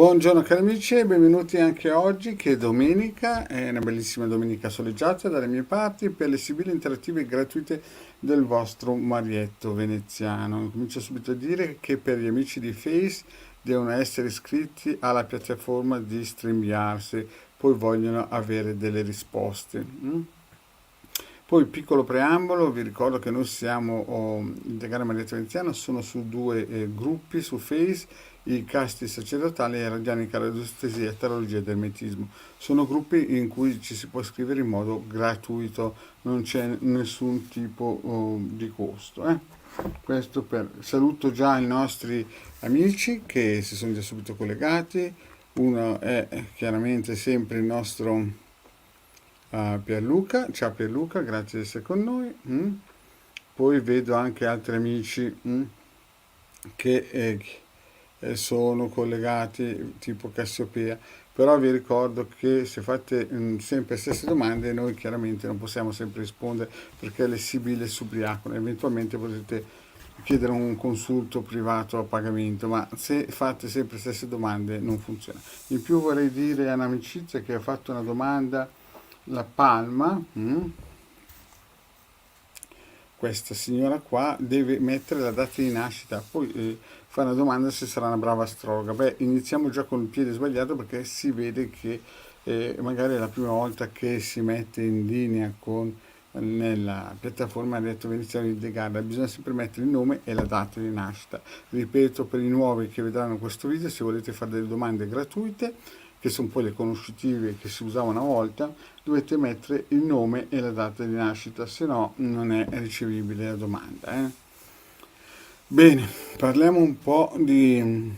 Buongiorno cari amici e benvenuti anche oggi che è domenica, è una bellissima domenica soleggiata dalle mie parti per le sibille interattive e gratuite del vostro Marietto veneziano. Comincio subito a dire che per gli amici di Face devono essere iscritti alla piattaforma di StreamYard se poi vogliono avere delle risposte. Poi, piccolo preambolo, vi ricordo che noi siamo, il Decano Marietto Veneziano, sono su due gruppi su Face, i casti sacerdotali e radionica radiostesia e tarologia ed ermetismo. Sono gruppi in cui ci si può iscrivere in modo gratuito, non c'è nessun tipo di costo. Questo saluto già i nostri amici che si sono già subito collegati. Uno è chiaramente sempre il nostro Pierluca. Ciao Pierluca, grazie di essere con noi. Poi vedo anche altri amici che sono collegati tipo Cassiopea, però vi ricordo che se fate sempre le stesse domande noi chiaramente non possiamo sempre rispondere perché le sibille si ubriacano, eventualmente potete chiedere un consulto privato a pagamento, ma se fate sempre le stesse domande non funziona. In più vorrei dire a un'amicizia che ha fatto una domanda, la Palma. Questa signora qua deve mettere la data di nascita, poi fa una domanda se sarà una brava astrologa. Beh, iniziamo già con il piede sbagliato perché si vede che magari è la prima volta che si mette in linea con nella piattaforma Retto Veneziano di De Garda, bisogna sempre mettere il nome e la data di nascita. Ripeto, per i nuovi che vedranno questo video, se volete fare delle domande gratuite, che sono poi le conoscitive che si usavano una volta, dovete mettere il nome e la data di nascita, se no non è ricevibile la domanda. Bene, parliamo un po' di,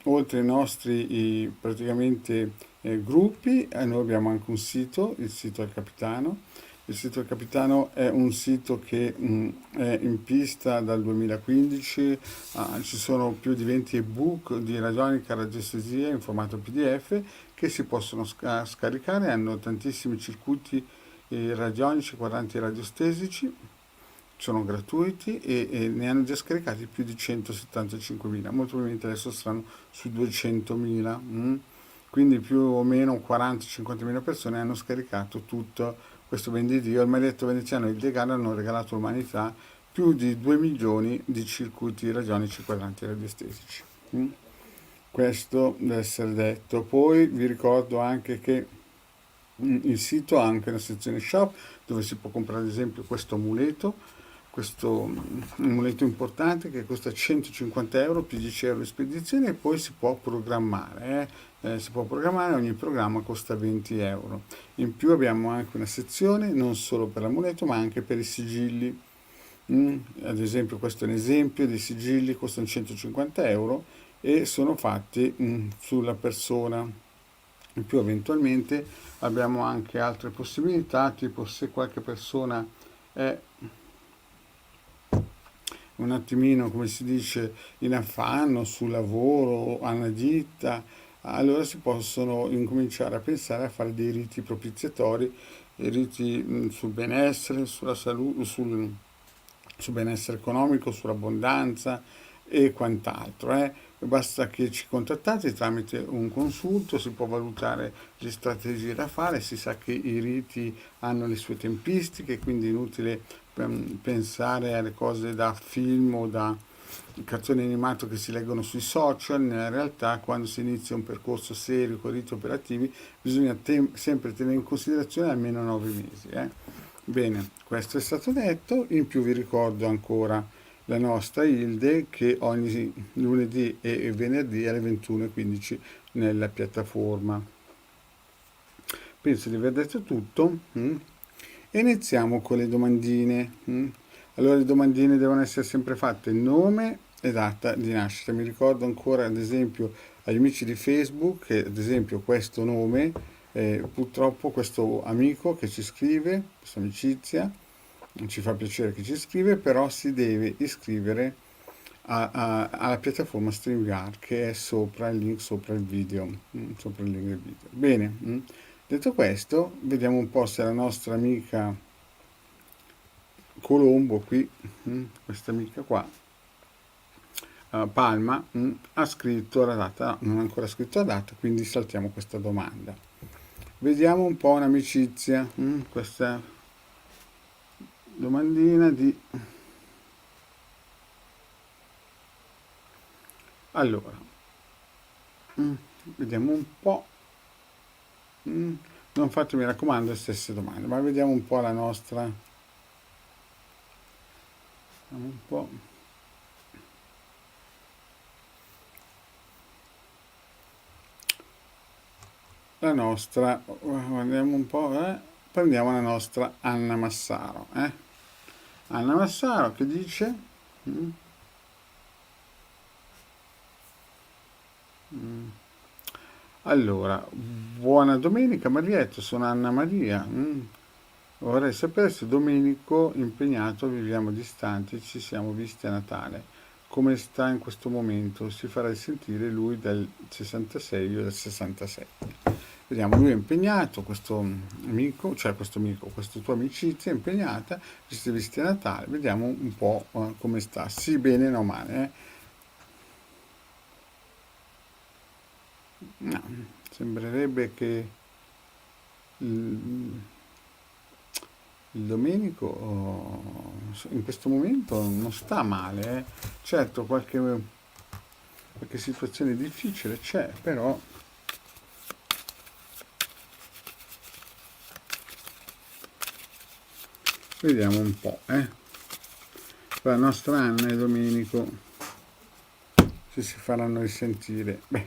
oltre ai nostri praticamente gruppi, noi abbiamo anche un sito, il sito del Capitano. Il sito del Capitano è un sito che è in pista dal 2015, ci sono più di 20 ebook di radionica radiestesia in formato PDF che si possono scaricare, hanno tantissimi circuiti radionici, quadranti radiostesici, sono gratuiti e ne hanno già scaricati più di 175.000, molto probabilmente adesso saranno su 200.000, quindi più o meno 40-50.000 persone hanno scaricato tutto questo ben di Dio. Il maledetto veneziano e il Degano hanno regalato all'umanità più di 2 milioni di circuiti radionici quadranti radiostesici. Questo deve essere detto. Poi vi ricordo anche che il sito ha anche una sezione shop dove si può comprare ad esempio questo amuleto importante che costa 150 euro più 10 euro di spedizione e poi si può programmare. Si può programmare, ogni programma costa 20 euro. In più abbiamo anche una sezione non solo per l'amuleto ma anche per i sigilli. Ad esempio questo è un esempio dei sigilli, costano 150 euro e sono fatti sulla persona. In più eventualmente abbiamo anche altre possibilità, tipo se qualche persona è un attimino, come si dice, in affanno sul lavoro, a una ditta, allora si possono incominciare a pensare a fare dei riti propiziatori, riti sul benessere, sulla salute, sul benessere economico, sull'abbondanza e quant'altro. Basta che ci contattate tramite un consulto, si può valutare le strategie da fare, si sa che i riti hanno le sue tempistiche, quindi è inutile pensare alle cose da film o da cartone animato che si leggono sui social. Nella realtà quando si inizia un percorso serio con riti operativi bisogna sempre tenere in considerazione almeno 9 mesi. Bene, questo è stato detto, in più vi ricordo ancora la nostra Hilde che ogni lunedì e venerdì alle 21:15 nella piattaforma. Penso di aver detto tutto. E iniziamo con le domandine. Allora le domandine devono essere sempre fatte nome e data di nascita. Mi ricordo ancora ad esempio agli amici di Facebook che ad esempio questo nome, purtroppo questo amico che ci scrive, questa amicizia, ci fa piacere che ci scrive, però si deve iscrivere alla piattaforma StreamYard che è sopra il link, sopra il video, sopra il link del video. Bene, detto questo, vediamo un po' se la nostra amica Colombo qui, questa amica qua, Palma ha scritto la data, no, non ha ancora scritto la data, quindi saltiamo questa domanda. Vediamo un po' un'amicizia, questa domandina di... Allora, vediamo un po'. Non fate, mi raccomando, le stesse domande, ma vediamo un po' la nostra. Vediamo un po'. La nostra, guardiamo un po', prendiamo la nostra Anna Massaro. Anna Massaro che dice? Mm, mm. Allora, buona domenica Marietto, sono Anna Maria. Vorrei sapere se Domenico impegnato, viviamo distanti, ci siamo visti a Natale. Come sta in questo momento? Si farà sentire lui del 66 io del 67. Vediamo, lui è impegnato, questo amico, cioè questo amico, questa tua amicizia è impegnata, ci siete visti a Natale, vediamo un po' come sta, sì bene no male. No, sembrerebbe che il, il Domenico in questo momento non sta male, eh. Certo qualche situazione difficile c'è, però vediamo un po'. La nostra Anna e Domenico si faranno risentire. Beh,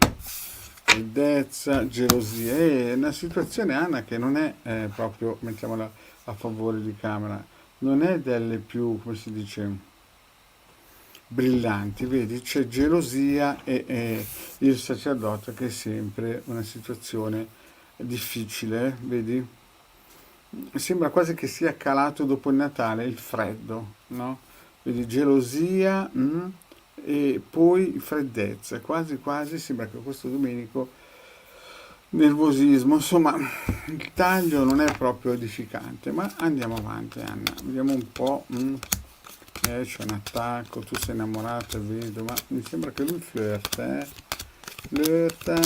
freddezza, gelosia, è una situazione Anna che non è proprio, mettiamola a favore di camera, non è delle più, come si dice, brillanti, vedi, c'è gelosia e il sacerdote che è sempre una situazione difficile, vedi? Sembra quasi che sia calato dopo il Natale il freddo, no? Vedi, gelosia e poi freddezza, quasi quasi sembra che questo Domenico nervosismo, insomma, il taglio non è proprio edificante, ma andiamo avanti, Anna, vediamo un po'. C'è un attacco, tu sei innamorato, vedo, ma mi sembra che lui flirta, flirta.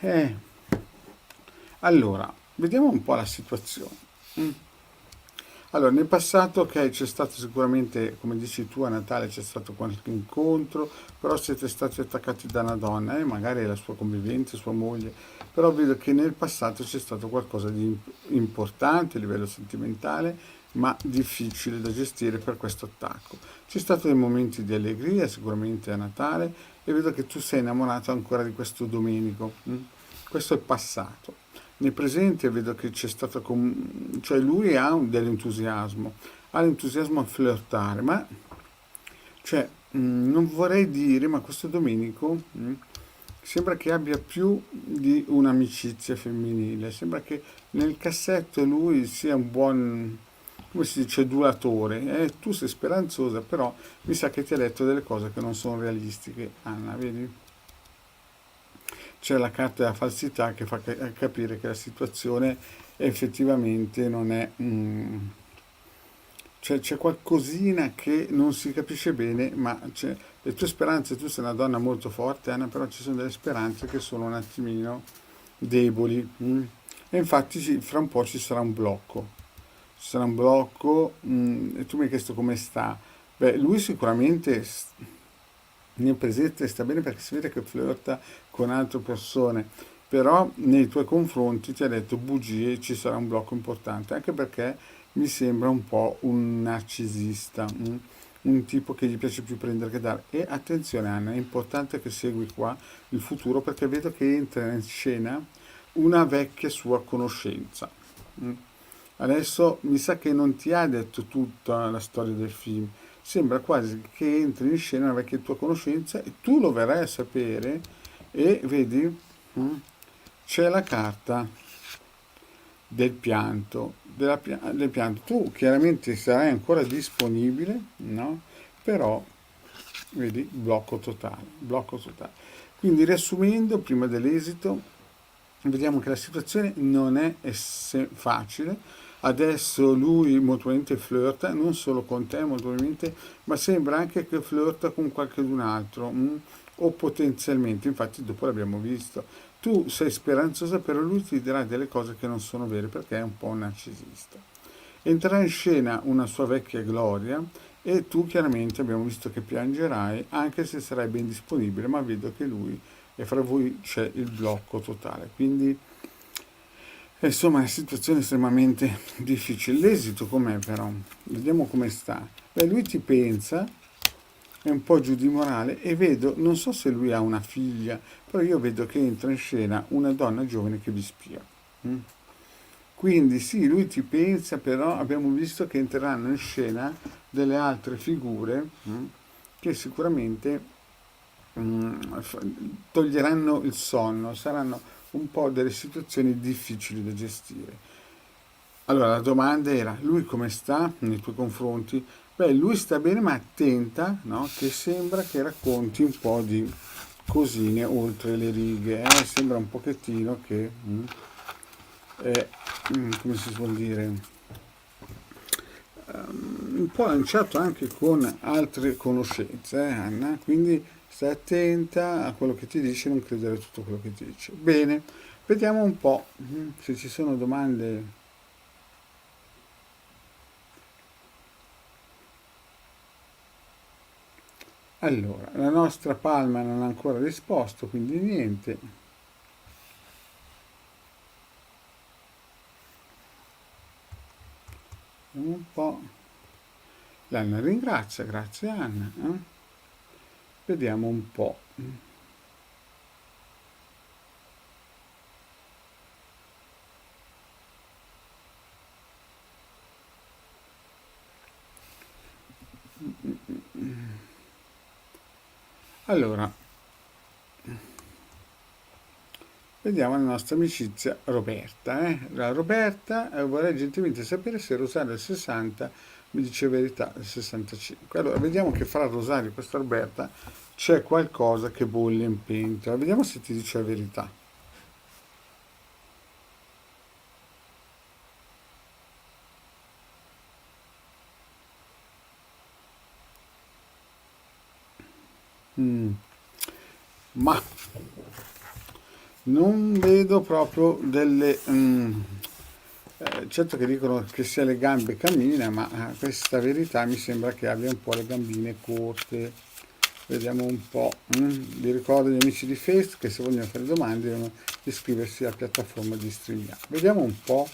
Eh, allora, vediamo un po' la situazione. Mm. Allora, nel passato, ok, c'è stato sicuramente, come dici tu, a Natale c'è stato qualche incontro, però siete stati attaccati da una donna, magari la sua convivente, sua moglie, però vedo che nel passato c'è stato qualcosa di importante a livello sentimentale, ma difficile da gestire per questo attacco. C'è stato dei momenti di allegria, sicuramente a Natale, e vedo che tu sei innamorato ancora di questo Domenico. Questo è il passato. Nel presente vedo che c'è stato, cioè lui ha dell'entusiasmo, ha l'entusiasmo a flirtare, ma cioè, non vorrei dire, ma questo Domenico sembra che abbia più di un'amicizia femminile, sembra che nel cassetto lui sia un buon, come si dice, adulatore. Tu sei speranzosa, però mi sa che ti ha detto delle cose che non sono realistiche, Anna, vedi? C'è la carta della falsità che fa capire che la situazione effettivamente non è... c'è qualcosina che non si capisce bene, ma le tue speranze, tu sei una donna molto forte, Anna, però ci sono delle speranze che sono un attimino deboli. E infatti fra un po' ci sarà un blocco. Ci sarà un blocco e tu mi hai chiesto come sta. Beh, lui sicuramente nel presente sta bene perché si vede che flirta con altre persone, però nei tuoi confronti ti ha detto bugie, ci sarà un blocco importante, anche perché mi sembra un po' un narcisista, un tipo che gli piace più prendere che dare. E attenzione Anna, è importante che segui qua il futuro perché vedo che entra in scena una vecchia sua conoscenza. mm. Adesso mi sa che non ti ha detto tutta la storia del film, sembra quasi che entri in scena una vecchia tua conoscenza e tu lo verrai a sapere e vedi, mm, c'è la carta del pianto, del pianto. Tu chiaramente sarai ancora disponibile, no? Però, vedi, blocco totale, blocco totale. Quindi riassumendo, prima dell'esito, vediamo che la situazione non è facile, adesso lui molto probabilmente flirta, non solo con te molto probabilmente, ma sembra anche che flirta con qualcun altro, o potenzialmente, infatti dopo l'abbiamo visto. Tu sei speranzosa, però lui ti dirà delle cose che non sono vere perché è un po' un narcisista. Entrerà in scena una sua vecchia gloria e tu chiaramente abbiamo visto che piangerai, anche se sarai ben disponibile, ma vedo che lui e fra voi c'è il blocco totale. Quindi insomma è una situazione estremamente difficile. L'esito com'è però? Vediamo come sta. Beh, lui ti pensa, è un po' giù di morale e vedo, non so se lui ha una figlia, però io vedo che entra in scena una donna giovane che vi spia. Mm? Quindi sì, lui ti pensa, però abbiamo visto che entreranno in scena delle altre figure che sicuramente toglieranno il sonno, saranno un po' delle situazioni difficili da gestire. Allora, la domanda era, lui come sta nei tuoi confronti? Beh, lui sta bene, ma attenta, no? Che sembra che racconti un po' di cosine oltre le righe, eh? Sembra un pochettino che, è, come si suol dire, un po' lanciato anche con altre conoscenze, Anna, quindi stai attenta a quello che ti dice, non credere a tutto quello che ti dice. Bene, vediamo un po' se ci sono domande. Allora, la nostra palma non ha ancora risposto, quindi niente. Vediamo un po'. L'Anna ringrazia, grazie Anna. Vediamo un po'. Allora, vediamo la nostra amicizia Roberta. La Roberta vorrei gentilmente sapere se Rosario del 60 mi dice verità del 65. Allora, vediamo che fra Rosario e questa Roberta c'è qualcosa che bolle in pentola. Vediamo se ti dice la verità. Mm, ma non vedo proprio delle... certo che dicono che se ha le gambe cammina, ma questa verità mi sembra che abbia un po' le gambine corte. Vediamo un po'. Vi ricordo gli amici di Facebook che se vogliono fare domande devono iscriversi alla piattaforma di StreamYard. Vediamo un po'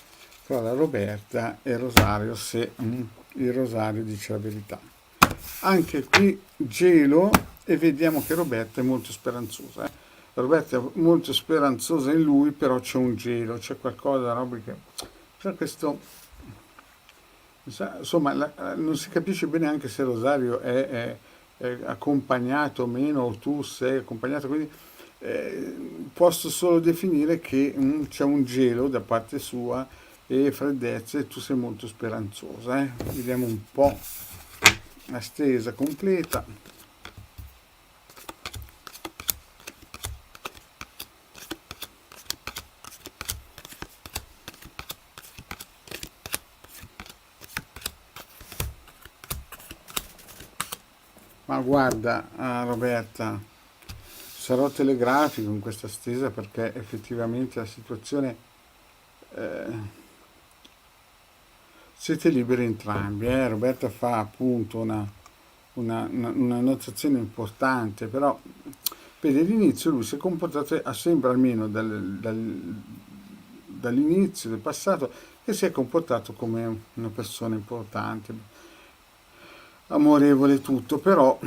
tra la Roberta e Rosario se il Rosario dice la verità. Anche qui gelo e vediamo che Roberta è molto speranzosa. Roberta è molto speranzosa in lui, però c'è un gelo, c'è qualcosa, no? Perché c'è questo, insomma, non si capisce bene anche se Rosario è accompagnato o meno, o tu sei accompagnato, quindi posso solo definire che c'è un gelo da parte sua e freddezza e tu sei molto speranzosa. Vediamo un po' la stesa completa. Ma guarda, Roberta, sarò telegrafico in questa stesa perché effettivamente la situazione siete liberi entrambi. Roberta fa appunto una notazione importante, però vedi all'inizio lui si è comportato, sembra almeno dall'inizio del passato, che si è comportato come una persona importante, amorevole e tutto, però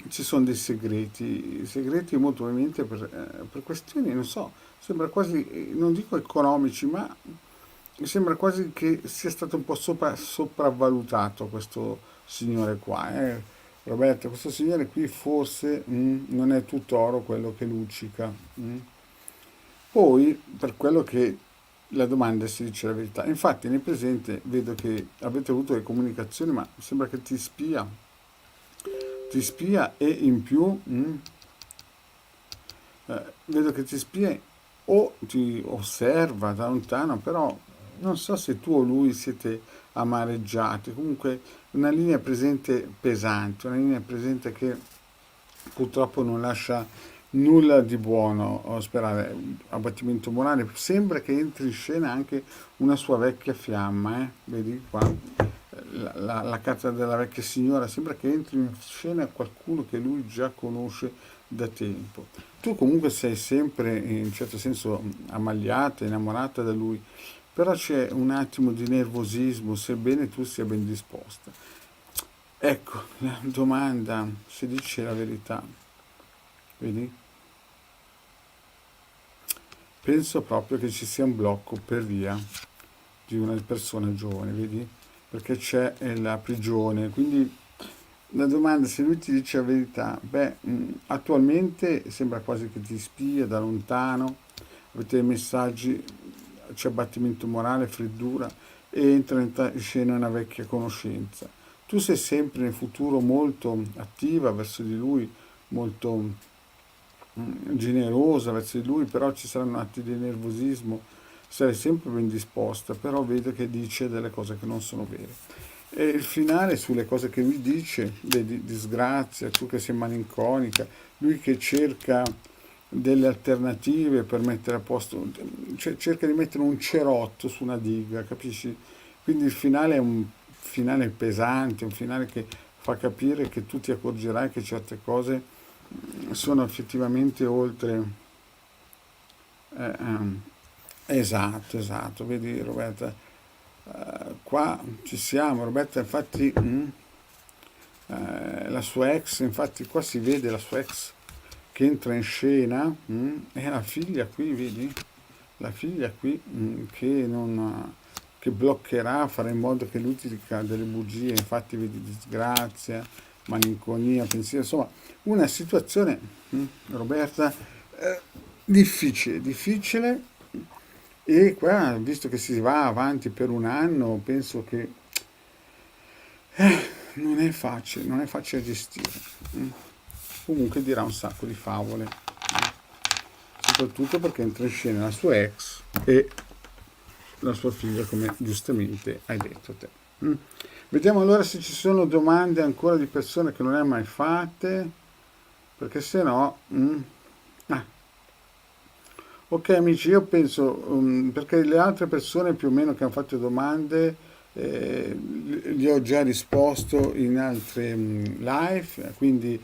ci sono dei segreti, segreti molto probabilmente per questioni, non so, sembra quasi, non dico economici, ma mi sembra quasi che sia stato un po' sopravvalutato questo signore qua. Roberto, questo signore qui forse non è tutto oro quello che luccica. Poi, per quello che la domanda si dice la verità. Infatti, nel presente vedo che avete avuto le comunicazioni, ma sembra che ti spia e in più vedo che ti spia o ti osserva da lontano, però non so se tu o lui siete amareggiati, comunque una linea presente pesante, una linea presente che purtroppo non lascia nulla di buono a sperare, abbattimento morale, sembra che entri in scena anche una sua vecchia fiamma, vedi qua, la carta della vecchia signora, sembra che entri in scena qualcuno che lui già conosce da tempo. Tu comunque sei sempre in un certo senso ammagliata, innamorata da lui, però c'è un attimo di nervosismo, sebbene tu sia ben disposta. Ecco, la domanda, se dice la verità, vedi? Penso proprio che ci sia un blocco per via di una persona giovane, vedi? Perché c'è la prigione, quindi la domanda se lui ti dice la verità, beh, attualmente sembra quasi che ti spia da lontano, avete dei messaggi, c'è abbattimento morale, freddura e entra in scena una vecchia conoscenza. Tu sei sempre nel futuro molto attiva verso di lui, molto generosa verso di lui, però ci saranno atti di nervosismo, sarai sempre ben disposta, però vedo che dice delle cose che non sono vere. E il finale sulle cose che lui dice, vedi, disgrazia, tu che sei malinconica, lui che cerca delle alternative per mettere a posto, cioè cerca di mettere un cerotto su una diga, capisci? Quindi il finale è un finale pesante, un finale che fa capire che tu ti accorgerai che certe cose sono effettivamente oltre. eh, ehm, esatto, esatto, vedi Roberta, qua ci siamo, Roberta infatti, la sua ex, infatti qua si vede la sua ex che entra in scena, e la figlia qui, vedi? La figlia qui che non che bloccherà, farà in modo che lui ti dica delle bugie, infatti vedi disgrazia, malinconia, pensiero, insomma, una situazione, Roberta, eh, difficile, difficile e qua, visto che si va avanti per un anno, penso che non è facile, non è facile gestire. mm. Comunque dirà un sacco di favole, soprattutto perché entra in scena la sua ex e la sua figlia, come giustamente hai detto te. Mm. Vediamo allora se ci sono domande ancora di persone che non le hai mai fatte, perché se no. Ah, ok amici, io penso, perché le altre persone più o meno che hanno fatto domande, gli ho già risposto in altre live, quindi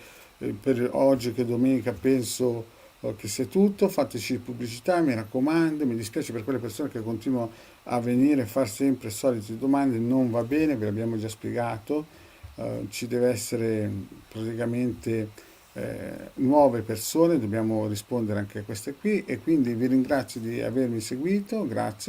per oggi che è domenica penso che sia tutto, fateci pubblicità, mi raccomando, mi dispiace per quelle persone che continuano a venire a fare sempre solite domande, non va bene, ve l'abbiamo già spiegato, ci deve essere praticamente nuove persone, dobbiamo rispondere anche a queste qui e quindi vi ringrazio di avermi seguito, grazie.